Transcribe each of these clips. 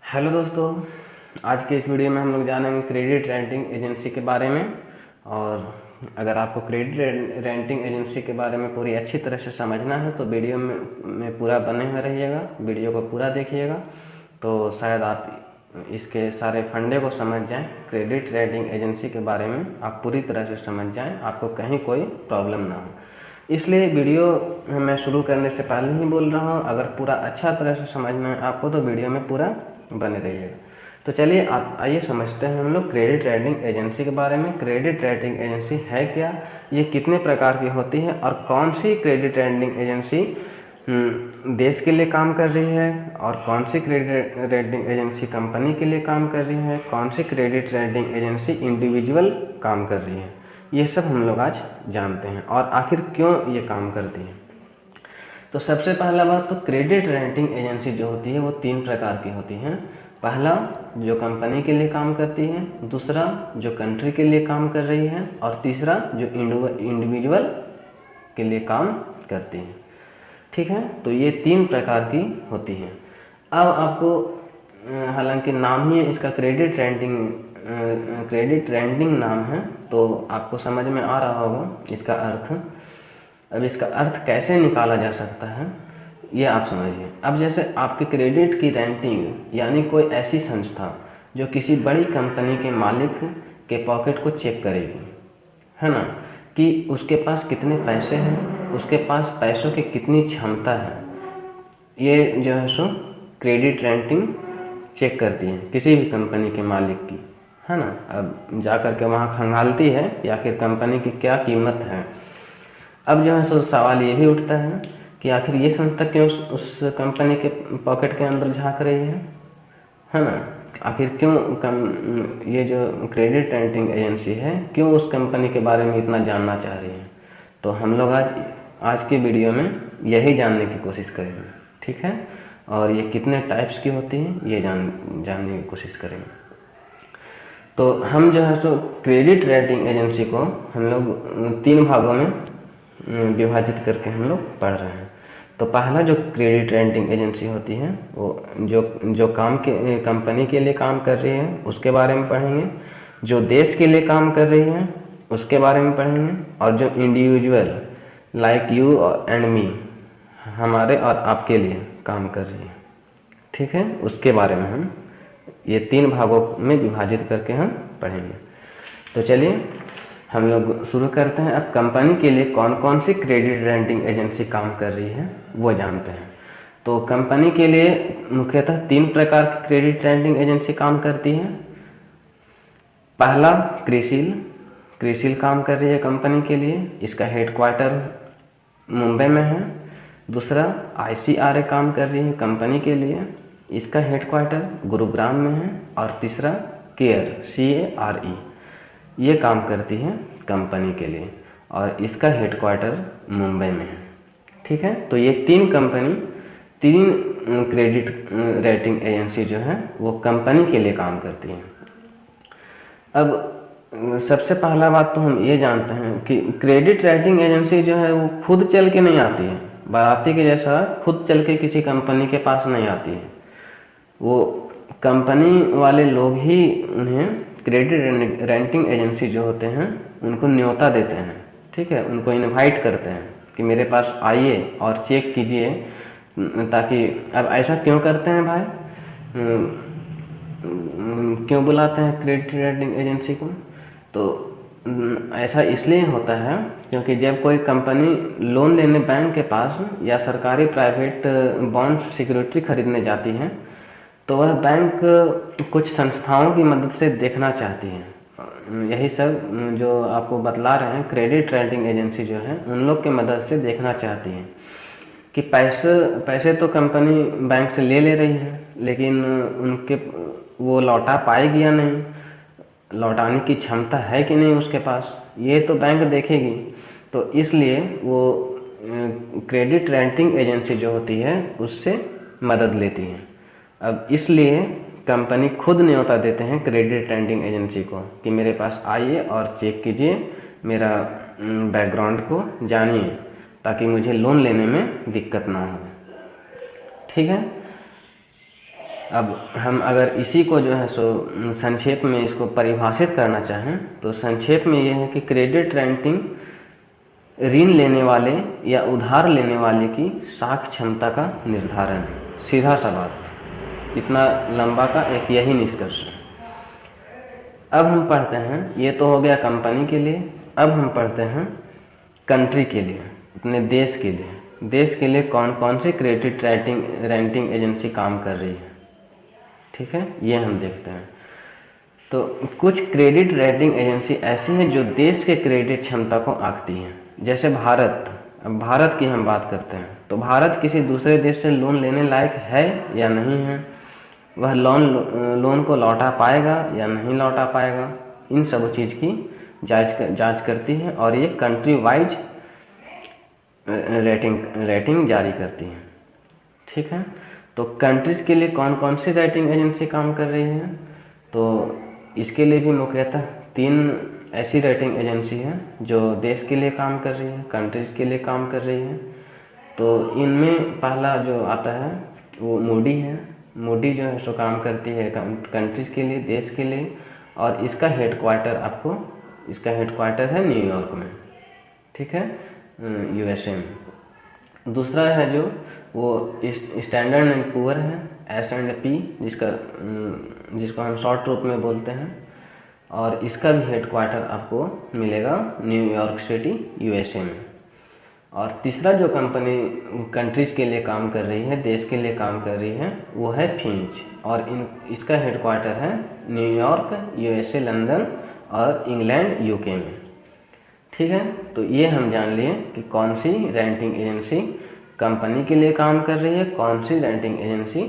Hello दोस्तों, आज के इस वीडियो में हम लोग जानेंगे क्रेडिट रेटिंग एजेंसी के बारे में। और अगर आपको क्रेडिट रेटिंग एजेंसी के बारे में पूरी अच्छी तरह से समझना है तो वीडियो में पूरा बने हुए रहिएगा, वीडियो को पूरा देखिएगा तो शायद आप इसके सारे फंडे को समझ जाएं। क्रेडिट रेटिंग एजेंसी के बारे में आप पूरी तरह से समझ जाएं, आपको कहीं कोई प्रॉब्लम ना हो। इसलिए वीडियो मैं शुरू करने से पहले ही बोल रहा हूँ, अगर पूरा अच्छा तरह से समझना है आपको तो वीडियो में पूरा बने रहिएगा। तो चलिए आइए समझते हैं हम लोग क्रेडिट रेटिंग एजेंसी के बारे में। क्रेडिट रेटिंग एजेंसी है क्या, ये कितने प्रकार की होती है और कौन सी क्रेडिट रेटिंग एजेंसी देश के लिए काम कर रही है और कौन सी क्रेडिट रेटिंग एजेंसी कंपनी के लिए काम कर रही है, कौन सी क्रेडिट रेटिंग एजेंसी इंडिविजुअल काम कर रही है, ये सब हम लोग आज जानते हैं और आखिर क्यों ये काम करती है। तो सबसे पहला बात, तो क्रेडिट रेटिंग एजेंसी जो होती है वो तीन प्रकार की होती हैं। पहला जो कंपनी के लिए काम करती है, दूसरा जो कंट्री के लिए काम कर रही है और तीसरा जो इंडिविजुअल के लिए काम करती है। ठीक है, तो ये तीन प्रकार की होती हैं। अब आपको हालांकि नाम ही इसका क्रेडिट रेटिंग नाम है तो आपको समझ में आ रहा होगा इसका अर्थ। अब इसका अर्थ कैसे निकाला जा सकता है ये आप समझिए। अब जैसे आपके क्रेडिट की रेटिंग यानी कोई ऐसी संस्था जो किसी बड़ी कंपनी के मालिक के पॉकेट को चेक करेगी, है ना, कि उसके पास कितने पैसे हैं, उसके पास पैसों की कितनी क्षमता है, ये जो है सो क्रेडिट रेटिंग चेक करती है किसी भी कंपनी के मालिक की, है ना। अब जा कर के वहाँ खंगालती है या फिर कंपनी की क्या कीमत है। अब जो है सो सवाल ये भी उठता है कि आखिर ये संस्था क्यों उस कंपनी के पॉकेट के अंदर झांक रही है ना। आखिर क्यों ये जो क्रेडिट रेटिंग एजेंसी है क्यों उस कंपनी के बारे में इतना जानना चाह रही है। तो हम लोग आज के वीडियो में यही जानने की कोशिश करेंगे, ठीक है। और ये कितने टाइप्स की होती हैं ये जानने की कोशिश करेंगे। तो हम जो है सो क्रेडिट रेटिंग एजेंसी को हम लोग तीन भागों में विभाजित करके हम लोग पढ़ रहे हैं। तो पहला जो क्रेडिट रेटिंग एजेंसी होती है वो जो कंपनी के लिए काम कर रही है उसके बारे में पढ़ेंगे, जो देश के लिए काम कर रही है उसके बारे में पढ़ेंगे, और जो individual like you and me हमारे और आपके लिए काम कर रही है, ठीक है, उसके बारे में हम ये तीन भागों में विभाजित करके हम पढ़ेंगे। तो चलिए हम लोग शुरू करते हैं। अब कंपनी के लिए कौन कौन सी क्रेडिट रेटिंग एजेंसी काम कर रही है वो जानते हैं। तो कंपनी के लिए मुख्यतः तीन प्रकार की क्रेडिट रेटिंग एजेंसी काम करती है। पहला क्रिसिल काम कर रही है कंपनी के लिए, इसका हेडक्वार्टर मुंबई में है। दूसरा ICRA काम कर रही है कंपनी के लिए, इसका हेडक्वार्टर गुरुग्राम में है। और तीसरा CARE ये काम करती है कंपनी के लिए और इसका हेडक्वार्टर मुंबई में है, ठीक है। तो ये तीन क्रेडिट रेटिंग एजेंसी जो है वो कंपनी के लिए काम करती हैं। अब सबसे पहला बात तो हम ये जानते हैं कि क्रेडिट रेटिंग एजेंसी जो है वो खुद चल के नहीं आती है, बाराती के जैसा खुद चल के किसी कंपनी के पास नहीं आती है। वो कंपनी वाले लोग ही उन्हें क्रेडिट रेटिंग एजेंसी जो होते हैं उनको न्योता देते हैं, ठीक है, उनको इनवाइट करते हैं कि मेरे पास आइए और चेक कीजिए। ताकि अब ऐसा क्यों करते हैं भाई, क्यों बुलाते हैं क्रेडिट रेटिंग एजेंसी को, तो ऐसा इसलिए होता है क्योंकि जब कोई कंपनी लोन लेने बैंक के पास या सरकारी प्राइवेट बॉन्ड सिक्योरिटी खरीदने जाती है तो वह बैंक कुछ संस्थाओं की मदद से देखना चाहती है। यही सब जो आपको बतला रहे हैं क्रेडिट रेटिंग एजेंसी जो है उन लोग की मदद से देखना चाहती है कि पैसे तो कंपनी बैंक से ले रही है लेकिन उनके वो लौटा पाएगी या नहीं, लौटाने की क्षमता है कि नहीं उसके पास, ये तो बैंक देखेगी। तो इसलिए वो क्रेडिट रेटिंग एजेंसी जो होती है उससे मदद लेती है। अब इसलिए कंपनी खुद न्योता देते हैं क्रेडिट रेटिंग एजेंसी को कि मेरे पास आइए और चेक कीजिए, मेरा बैकग्राउंड को जानिए ताकि मुझे लोन लेने में दिक्कत ना हो, ठीक है। अब हम अगर इसी को जो है सो संक्षेप में इसको परिभाषित करना चाहें तो संक्षेप में ये है कि क्रेडिट रेटिंग ऋण लेने वाले या उधार लेने वाले की साख क्षमता का निर्धारण है। सीधा सा बात, इतना लंबा का एक यही निष्कर्ष है। अब हम पढ़ते हैं, ये तो हो गया कंपनी के लिए, अब हम पढ़ते हैं कंट्री के लिए, अपने देश के लिए। देश के लिए कौन कौन सी क्रेडिट रेटिंग एजेंसी काम कर रही है, ठीक है, ये हम देखते हैं। तो कुछ क्रेडिट रेटिंग एजेंसी ऐसी हैं जो देश के क्रेडिट क्षमता को आंकती हैं। जैसे भारत, अब भारत की हम बात करते हैं तो भारत किसी दूसरे देश से लोन लेने लायक है या नहीं है, वह लोन को लौटा पाएगा या नहीं लौटा पाएगा, इन सब चीज़ की जांच करती है और ये कंट्री वाइज रेटिंग जारी करती है, ठीक है। तो कंट्रीज़ के लिए कौन कौन सी रेटिंग एजेंसी काम कर रही है, तो इसके लिए भी मुख्यतः 3 ऐसी रेटिंग एजेंसी है जो देश के लिए काम कर रही है, कंट्रीज़ के लिए काम कर रही है। तो इनमें पहला जो आता है वो मूडी है। मूडी जो है सो काम करती है कंट्रीज़ के लिए, देश के लिए, और इसका हेडक्वार्टर है न्यूयॉर्क में, ठीक है, यूएसए में। दूसरा है जो वो स्टैंडर्ड एंड पुअर है, S&P, जिसको हम शॉर्ट रूप में बोलते हैं, और इसका भी हेडक्वार्टर आपको मिलेगा न्यूयॉर्क सिटी, यूएसए में। और तीसरा जो कंपनी कंट्रीज़ के लिए काम कर रही है, देश के लिए काम कर रही है, वो है फिंच, और इसका हेडक्वार्टर है न्यूयॉर्क, यूएसए, लंदन और इंग्लैंड, यूके में, ठीक है। तो ये हम जान लिए कि कौन सी रेटिंग एजेंसी कंपनी के लिए काम कर रही है, कौन सी रेटिंग एजेंसी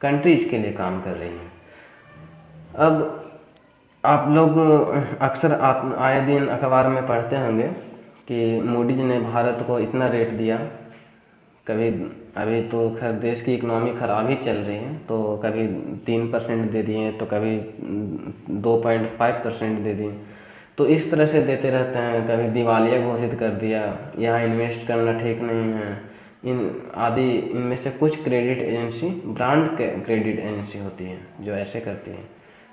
कंट्रीज़ के लिए काम कर रही है। अब आप लोग अक्सर आए दिन अखबार में पढ़ते होंगे कि मूडीज ने भारत को इतना रेट दिया। कभी अभी तो खैर देश की इकोनॉमी ख़राब ही चल रही है, तो कभी 3% दे दिए, तो कभी 2.5% दे दिए, तो इस तरह से देते रहते हैं। कभी दिवालिया घोषित कर दिया, यहाँ इन्वेस्ट करना ठीक नहीं है, इनमें से कुछ credit agency brand credit agency होती है जो ऐसे करती है।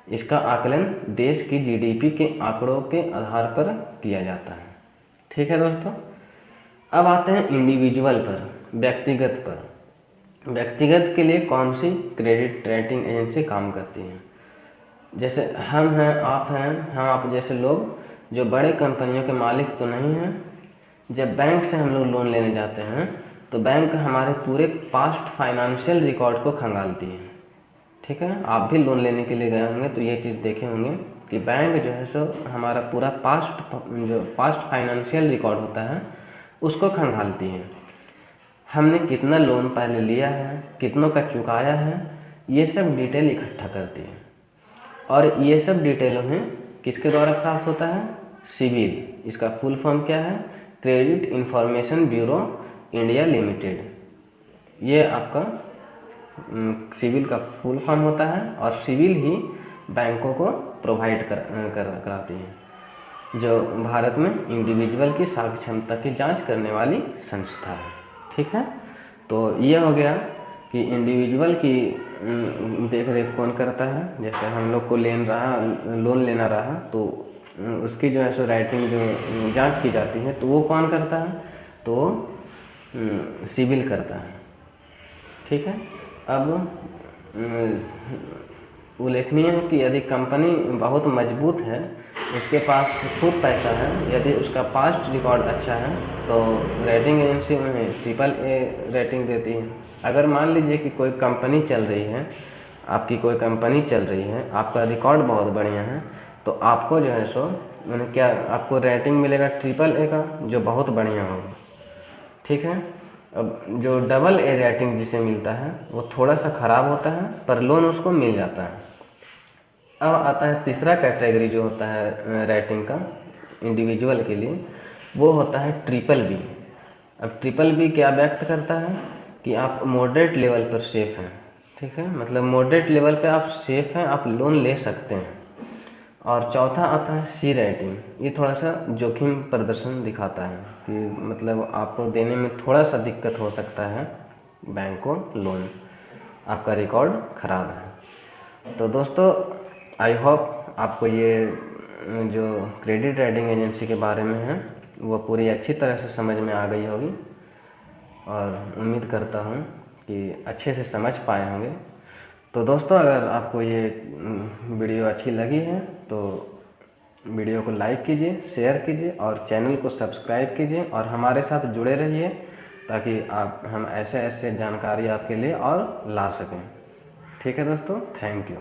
इसका आकलन देश की जीडीपी के आंकड़ों के आधार पर किया जाता है, ठीक है दोस्तों। अब आते हैं इंडिविजुअल पर, व्यक्तिगत पर। व्यक्तिगत के लिए कौन सी क्रेडिट रेटिंग एजेंसी काम करती हैं। जैसे हम हैं, आप हैं, हम आप जैसे लोग जो बड़े कंपनियों के मालिक तो नहीं हैं, जब बैंक से हम लोग लोन लेने जाते हैं तो बैंक हमारे पूरे पास्ट फाइनेंशियल रिकॉर्ड को खंगालती है, ठीक है। आप भी लोन लेने के लिए गए होंगे तो ये चीज़ देखे होंगे कि बैंक जो है सो हमारा पूरा पास्ट फाइनेंशियल रिकॉर्ड होता है उसको खंगालती है। हमने कितना लोन पहले लिया है, कितनों का चुकाया है, ये सब डिटेल इकट्ठा करती है। और ये सब डिटेल उन्हें किसके द्वारा प्राप्त होता है, सिबिल। इसका फुल फॉर्म क्या है, credit information bureau India limited. ये आपका सिबिल का फुल फॉर्म होता है, और सिबिल ही बैंकों को प्रोवाइड कराती है, जो भारत में इंडिविजुअल की साख क्षमता की जांच करने वाली संस्था है, ठीक है। तो ये हो गया कि इंडिविजुअल की देख रेख कौन करता है। जैसे हम लोग को लोन लेना रहा तो उसकी जो है सो राइटिंग जो जांच की जाती है तो वो कौन करता है, तो सिबिल करता है, ठीक है। अब उल्लेखनीय है कि यदि कंपनी बहुत मजबूत है, उसके पास खूब पैसा है, यदि उसका पास्ट रिकॉर्ड अच्छा है, तो रेटिंग एजेंसी उन्हें AAA रेटिंग देती है। अगर मान लीजिए कि कोई कंपनी चल रही है, आपकी कोई कंपनी चल रही है, आपका रिकॉर्ड बहुत बढ़िया है, तो आपको जो है सो उन्हें क्या, आपको रेटिंग मिलेगा AAA का, जो बहुत बढ़िया होगा, ठीक है। अब जो AA रेटिंग जिसे मिलता है वो थोड़ा सा ख़राब होता है, पर लोन उसको मिल जाता है। अब आता है तीसरा कैटेगरी जो होता है रेटिंग का इंडिविजुअल के लिए, वो होता है BBB। अब BBB क्या व्यक्त करता है कि आप मॉडरेट लेवल पर सेफ हैं, ठीक है, मतलब मॉडरेट लेवल पे आप सेफ हैं, आप लोन ले सकते हैं। और चौथा आता है C रेटिंग। ये थोड़ा सा जोखिम प्रदर्शन दिखाता है कि मतलब आपको देने में थोड़ा सा दिक्कत हो सकता है बैंक को लोन। आपका रिकॉर्ड ख़राब है। तो दोस्तों आई होप आपको ये जो क्रेडिट रेटिंग एजेंसी के बारे में है वो पूरी अच्छी तरह से समझ में आ गई होगी, और उम्मीद करता हूँ कि अच्छे से समझ पाए होंगे। तो दोस्तों अगर आपको ये वीडियो अच्छी लगी है तो वीडियो को लाइक कीजिए, शेयर कीजिए और चैनल को सब्सक्राइब कीजिए और हमारे साथ जुड़े रहिए, ताकि हम ऐसे ऐसे जानकारी आपके लिए और ला सकें। ठीक है दोस्तों, थैंक यू।